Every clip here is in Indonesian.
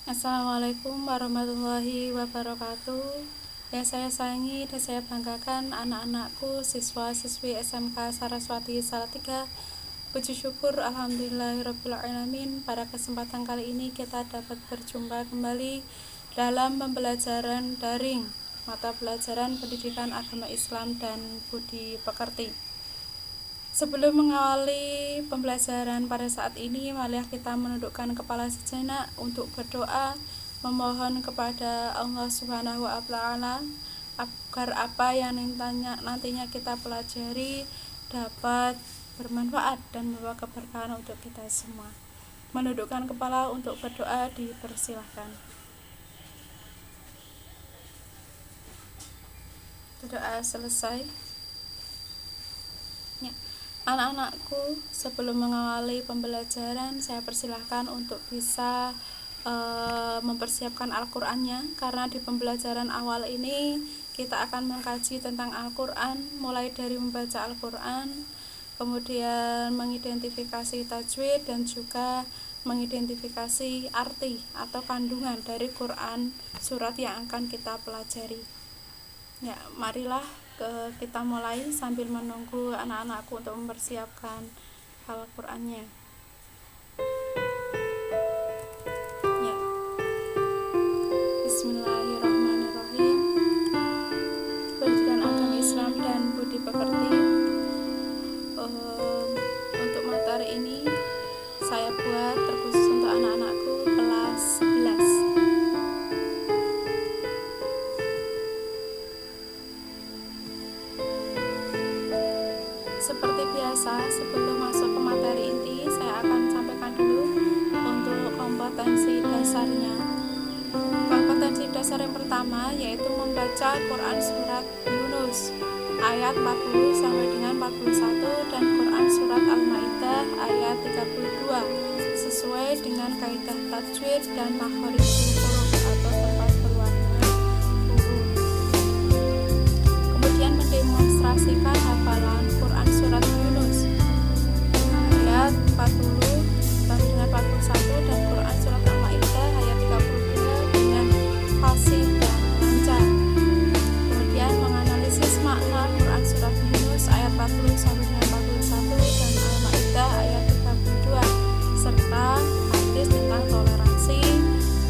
Assalamualaikum warahmatullahi wabarakatuh. Yang saya sayangi dan saya banggakan anak-anakku, siswa-siswi SMK Saraswati Salatiga. Puji syukur alhamdulillahirabbil alamin, pada kesempatan kali ini kita dapat berjumpa kembali dalam pembelajaran daring mata pelajaran pendidikan agama Islam dan budi pekerti. Sebelum mengawali pembelajaran pada saat ini, marilah kita menundukkan kepala sejenak untuk berdoa, memohon kepada Allah Subhanahu wa Ta'ala agar apa yang nantinya kita pelajari dapat bermanfaat dan membawa keberkahan untuk kita semua. Menundukkan kepala untuk berdoa dipersilahkan. Doa selesai. Ya. Anak-anakku, sebelum mengawali pembelajaran, saya persilahkan untuk bisa mempersiapkan Al-Qur'annya, karena di pembelajaran awal ini kita akan mengkaji tentang Al-Qur'an, mulai dari membaca Al-Qur'an, kemudian mengidentifikasi tajwid dan juga mengidentifikasi arti atau kandungan dari Quran surat yang akan kita pelajari. Ya, marilah kita mulai sambil menunggu anak-anakku untuk mempersiapkan Al-Qur'annya. Ya. Bismillahirrahmanirrahim. Pendidikan agama Islam dan budi pekerti. Untuk materi ini saya buat terkhusus untuk anak-anakku kelas 11. Seperti biasa, sebelum masuk ke materi inti, saya akan sampaikan dulu untuk kompetensi dasarnya. Kompetensi dasar yang pertama yaitu membaca Quran surat Yunus ayat 40 sampai dengan 41 dan Quran surat Al-Maidah ayat 32 sesuai dengan kaidah tajwid dan makharijul huruf atau tempat keluarnya huruf. Kemudian mendemonstrasikan hafalan Quran surat Yunus ayat 40 sampai dengan 41 dan Quran surat Al-Maidah ayat 32 dengan fasih dan lancar. Kemudian menganalisis makna Quran surat Yunus ayat 40 sampai dengan 41 dan Al-Maidah ayat 32 serta hadis tentang toleransi,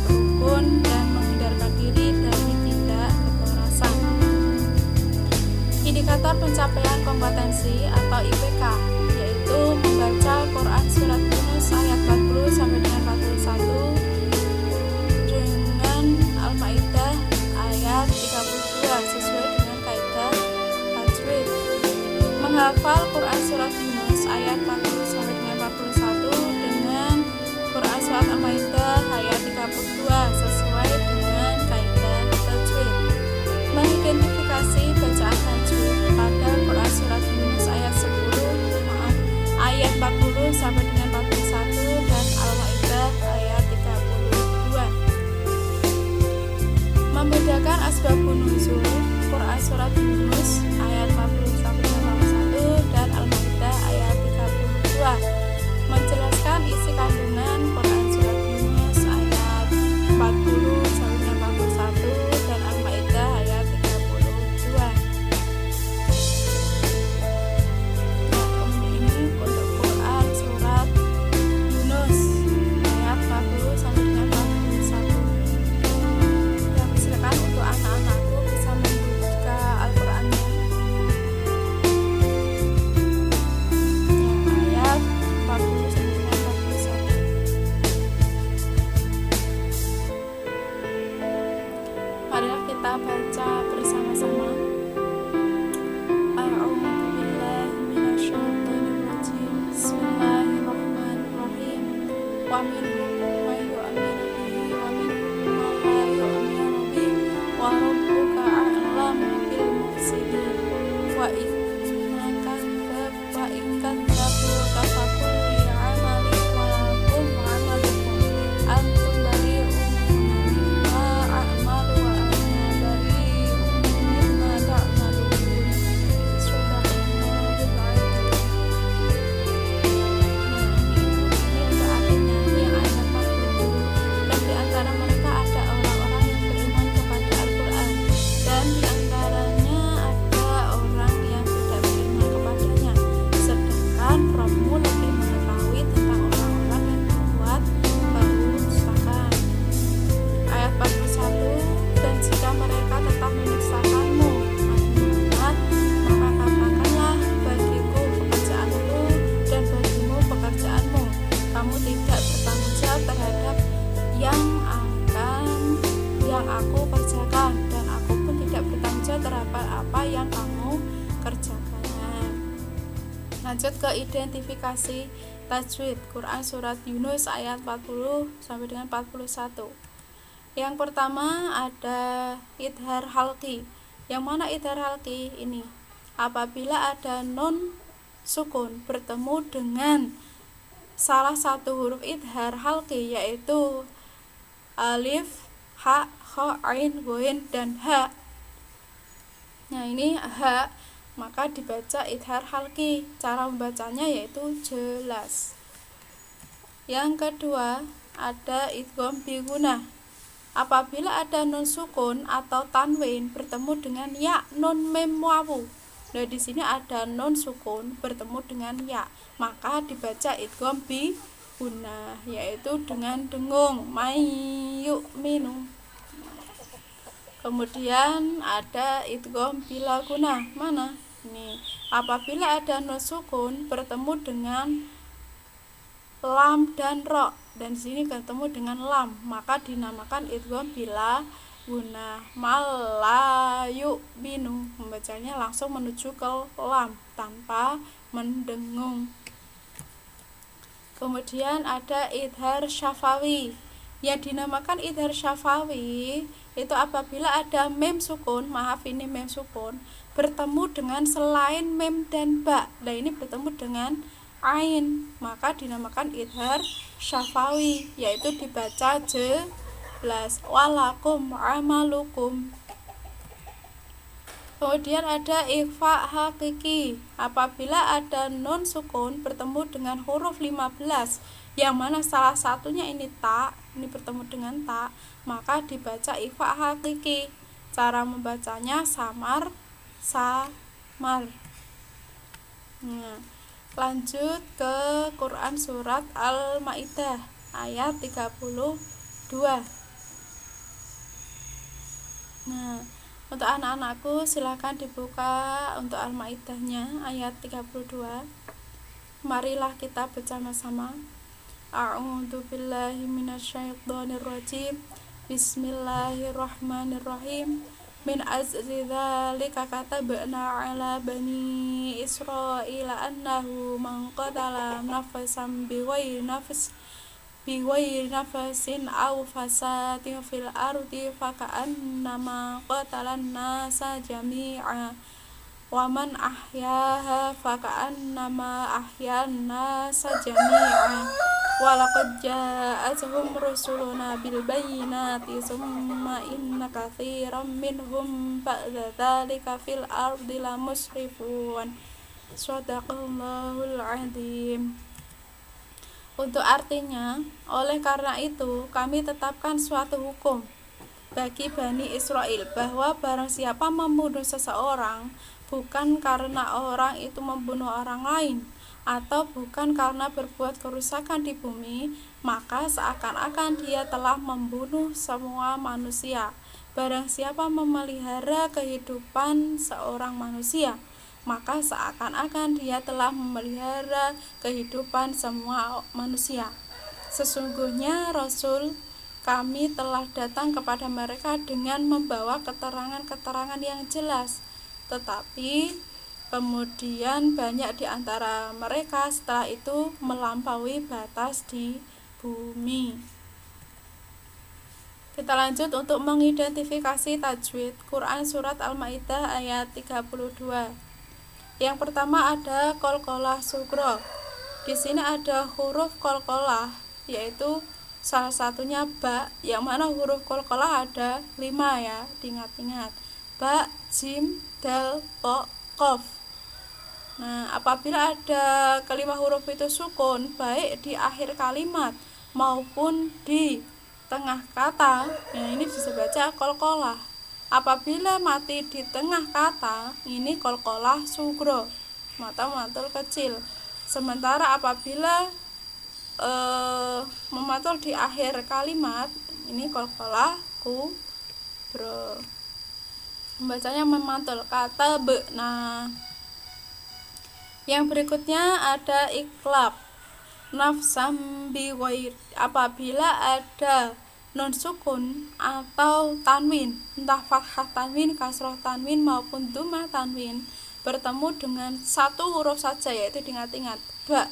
rukun dan menghindarkan diri dari tindak kekerasan. Indikator pencapaian kompetensi atau IPK yaitu membaca Quran surat Yunus ayat 40 sampai dengan 41 dengan Al-Maidah ayat 32 sesuai dengan kaidah tajwid. Menghafal Quran surat Yunus ayat 40 sampai dengan 41 dengan Quran surat Al-Maidah ayat 32 sesuai dengan kaidah tajwid. Mengidentifikasi bacaan tajwid pada Quran surat Yunus ayat 40 sampai dengan 41 dan Al-Maidah ayat 32. Membedakan asbabun nuzul Quran surat Yunus ayat 40 sampai dengan 41 dan Al-Maidah ayat 32. Menjelaskan isi kandungan Quran surat Yunus ayat 40 sampai dengan 41 dan Al-Maidah ayat 32. Ini untuk Quran surat Yunus ayat 40 sampai dengan 41. Dan silakan untuk anak-anakku bisa membuka Al-Qur'annya. Ayat 40 sampai dengan 41. Marilah kita baca bersama-sama. Bismillahirrahmanirrahim. Wa minhum may yu'minu bihi wa minhum man la yu'minu bihi wa rabbuka a'lamu bil mufsidin. Wa in kadzabuka faqul li'amali wa lakum 'amalukum antum bari'un mimma a'malu wa ana bari'un mimma ta'malun. Shadaqallahul 'azim. Ini untuk artinya yang ayat tidak bertanggung jawab terhadap yang aku kerjakan, dan aku pun tidak bertanggung jawab terhadap apa yang kamu kerjakan. Lanjut ke identifikasi tajwid Quran surat Yunus ayat 40 sampai dengan 41. Yang pertama ada idhar halqi. Yang mana idhar halqi ini? Apabila ada nun sukun bertemu dengan salah satu huruf idhar halqi, yaitu alif, ha, kha, ain, ghain, dan ha. Nah, ini ha, maka dibaca idhar halqi. Cara membacanya yaitu jelas. Yang kedua ada idgham bi gunnah. Apabila ada nun sukun atau tanwin bertemu dengan ya, nun, mim, wawu. Nah, di sini ada nun sukun bertemu dengan ya, maka dibaca idgham bi gunnah, yaitu dengan dengung may yu'minu. Kemudian ada idgham bila gunnah. Mana? Ini. Apabila ada nun sukun bertemu dengan lam dan ro, dan di sini ketemu dengan lam, maka dinamakan idgham bila gunnah. Malayu binu, membacanya langsung menuju ke lam tanpa mendengung. Kemudian ada idhar syafawi. Yang dinamakan idhar syafawi itu apabila ada mem sukun, ini mem sukun bertemu dengan selain mem dan ba. Nah, ini bertemu dengan ain, maka dinamakan idhar syafawi, yaitu dibaca jelas walakum amalukum. Kemudian ada ikhfa hakiki. Apabila ada nun sukun bertemu dengan huruf 15, yang mana salah satunya ini ta, ini bertemu dengan ta, maka dibaca ikhfa hakiki. Cara membacanya samar. Nah, lanjut ke Quran surat Al-Maidah ayat 32. Nah, untuk anak-anakku silahkan dibuka untuk Al-Maidahnya ayat 32. Marilah kita bersama-sama. A'udzu billahi minasyaitonir rajim. Bismillahirrahmanirrahim. Min azri dzalika katabna 'ala bani Israila annahu man qatala nafsan bighairi nafasin aw fasadin fil ardi faka'annama qatalan nasa jami'a wa man ahyaha faka'annama ahyan nasa jami'a wa laqad ja'atuhum rusuluna bil bayyinati summa inna katsiran minhum ba'da dzalika fil ardi lamusrifun. Shadaqallahul azim. Untuk artinya, oleh karena itu kami tetapkan suatu hukum bagi Bani Israel, bahwa barang siapa membunuh seseorang bukan karena orang itu membunuh orang lain, atau bukan karena berbuat kerusakan di bumi, maka seakan-akan dia telah membunuh semua manusia. Barang siapa memelihara kehidupan seorang manusia, maka seakan-akan dia telah memelihara kehidupan semua manusia. Sesungguhnya Rasul kami telah datang kepada mereka dengan membawa keterangan-keterangan yang jelas, tetapi kemudian banyak di antara mereka setelah itu melampaui batas di bumi. Kita lanjut untuk mengidentifikasi tajwid Quran surat Al-Maidah ayat 32. Yang pertama ada qalqalah sughra. Di sini ada huruf qalqalah, yaitu salah satunya ba, yang mana huruf qalqalah ada 5 ya, diingat-ingat. Ba, jim, dal, to, qaf. Nah, apabila ada kelima huruf itu sukun, baik di akhir kalimat maupun di tengah kata, ini bisa baca qalqalah. Apabila mati di tengah kata, ini qalqalah sughra, mata mantul kecil. Sementara apabila mematul di akhir kalimat, ini qalqalah kubra. Membacanya memantul kata be. Nah, yang berikutnya ada iqlab. nafsam bighair, apabila ada non sukun atau tanwin, entah fathah tanwin, kasroh tanwin maupun dhammah tanwin bertemu dengan satu huruf saja, yaitu diingat-ingat ba.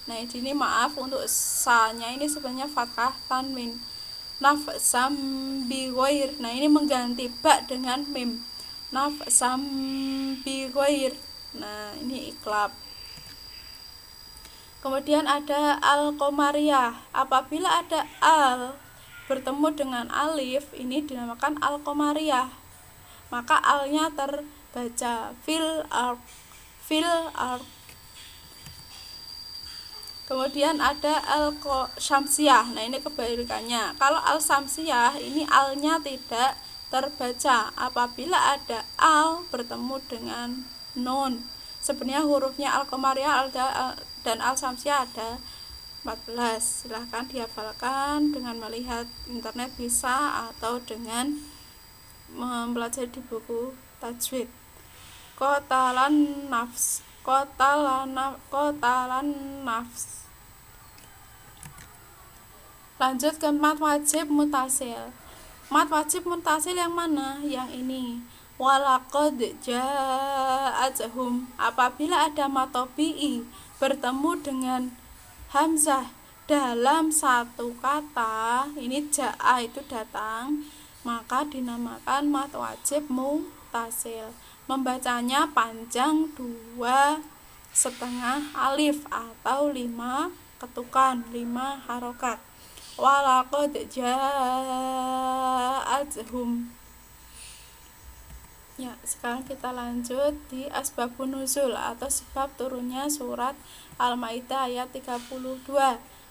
Nah ini maaf untuk sa-nya ini sebenarnya fathah tanwin. Nafsam bighair, nah ini mengganti ba dengan mim. Nafsam bighair, nah ini iklab. Kemudian ada al-qamariyah, apabila ada al bertemu dengan alif, ini dinamakan al-qamariyah, maka alnya terbaca fil arq. Kemudian ada al-syamsiyah, nah ini kebalikannya. Kalau al-syamsiyah ini alnya tidak terbaca apabila ada al bertemu dengan nun. Sebenarnya hurufnya al-qamariyah dan al-syamsiyah ada 14. Silahkan dihafalkan dengan melihat internet bisa, atau dengan mempelajari di buku tajwid. Kotalan nafs. Lanjut ke mat wajib mutasil. Mat wajib mutasil yang mana? Yang ini. Walaqad ja'atuhum, apabila ada mat tabi'i bertemu dengan hamzah dalam satu kata, ini ja'a itu datang, maka dinamakan mat wajib mutasil. Membacanya panjang 2,5 alif atau 5 ketukan, 5 harokat. Walaqad ja'atuhum. Ya, sekarang kita lanjut di asbabun nuzul atau sebab turunnya surat Al-Maidah ayat 32.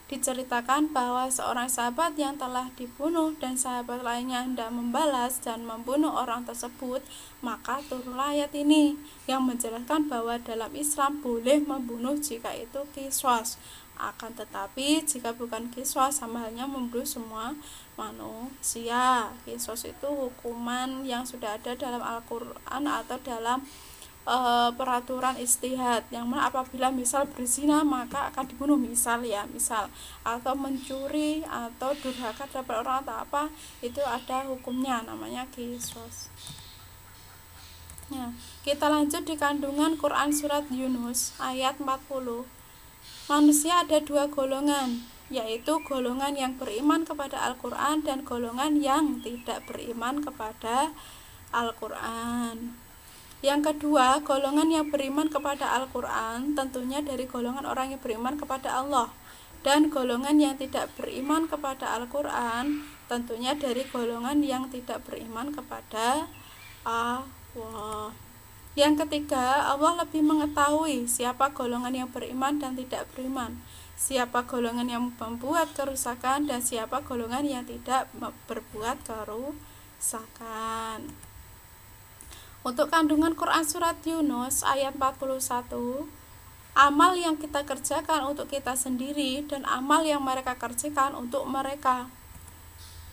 Diceritakan bahwa seorang sahabat yang telah dibunuh dan sahabat lainnya hendak membalas dan membunuh orang tersebut, maka turunlah ayat ini yang menjelaskan bahwa dalam Islam boleh membunuh jika itu qisas. Akan tetapi jika bukan qisas, sama halnya membunuh semua manusia. Qisas itu hukuman yang sudah ada dalam Al-Quran atau dalam peraturan istihad, yang mana apabila misal berzina maka akan dibunuh, misal atau mencuri atau durhaka terhadap orang atau apa, itu ada hukumnya, namanya qisas. Ya, kita lanjut di kandungan Quran surat Yunus ayat 40. Manusia ada 2 golongan, yaitu golongan yang beriman kepada Al-Quran dan golongan yang tidak beriman kepada Al-Quran. Yang kedua, golongan yang beriman kepada Al-Quran tentunya dari golongan orang yang beriman kepada Allah, dan golongan yang tidak beriman kepada Al-Quran tentunya dari golongan yang tidak beriman kepada Allah. Yang ketiga, Allah lebih mengetahui siapa golongan yang beriman dan tidak beriman, siapa golongan yang membuat kerusakan dan siapa golongan yang tidak berbuat kerusakan. Untuk kandungan Quran surat Yunus ayat 41, amal yang kita kerjakan untuk kita sendiri dan amal yang mereka kerjakan untuk mereka.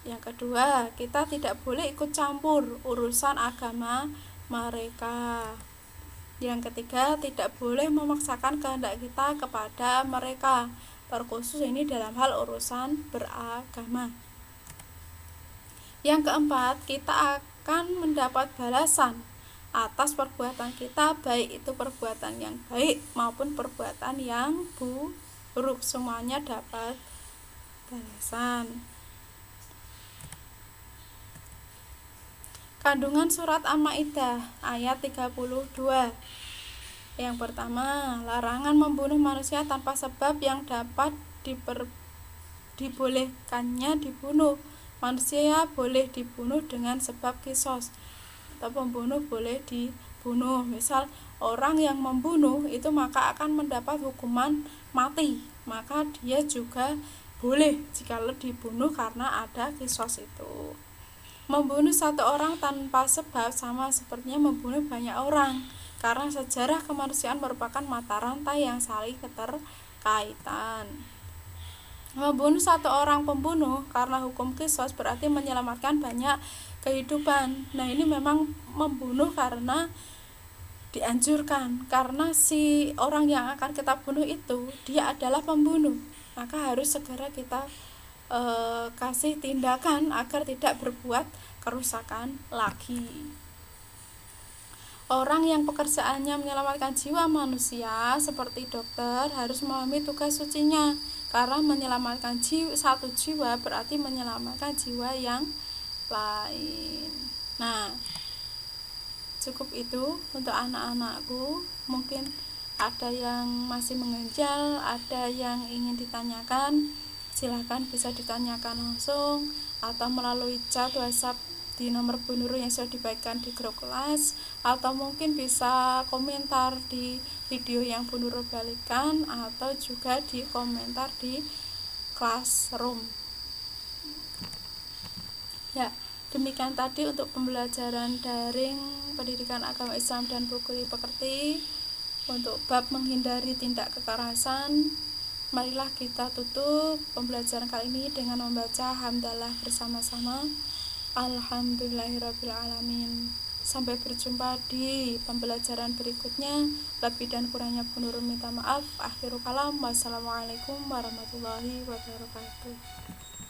Yang kedua, kita tidak boleh ikut campur urusan agama mereka. Yang ketiga, tidak boleh memaksakan kehendak kita kepada mereka, terkhusus ini dalam hal urusan beragama. Yang keempat, kita akan mendapat balasan atas perbuatan kita, baik itu perbuatan yang baik maupun perbuatan yang buruk, semuanya dapat balasan. Kandungan surat Al-Maidah ayat 32. Yang pertama, larangan membunuh manusia tanpa sebab yang dapat dibolehkannya dibunuh. Manusia boleh dibunuh dengan sebab qisas, atau pembunuh boleh dibunuh. Misal orang yang membunuh itu maka akan mendapat hukuman mati, maka dia juga boleh jikalau dibunuh karena ada qisas itu. Membunuh satu orang tanpa sebab sama sepertinya membunuh banyak orang, karena sejarah kemanusiaan merupakan mata rantai yang saling keterkaitan. Membunuh satu orang pembunuh karena hukum qisas berarti menyelamatkan banyak kehidupan. Nah ini memang membunuh karena dianjurkan, karena si orang yang akan kita bunuh itu dia adalah pembunuh. maka harus segera kita kasih tindakan agar tidak berbuat kerusakan lagi. Orang yang pekerjaannya menyelamatkan jiwa manusia seperti dokter harus memahami tugas sucinya, karena menyelamatkan satu jiwa berarti menyelamatkan jiwa yang lain. Nah, cukup itu untuk anak-anakku. Mungkin ada yang masih mengganjal, ada yang ingin ditanyakan, silahkan bisa ditanyakan langsung atau melalui chat WhatsApp di nomor Bu Nurul yang sudah dibagikan di grup kelas, atau mungkin bisa komentar di video yang Bu Nurul balikan, atau juga di komentar di classroom. Ya, demikian tadi untuk pembelajaran daring pendidikan agama Islam dan buku pekerti untuk bab menghindari tindak kekerasan. Marilah kita tutup pembelajaran kali ini dengan membaca hamdalah bersama-sama. Alhamdulillahirrabbilalamin. Sampai berjumpa di pembelajaran berikutnya. Lebih dan kurangnya Bu Nurul minta maaf. Akhirul kalam. Wassalamualaikum warahmatullahi wabarakatuh.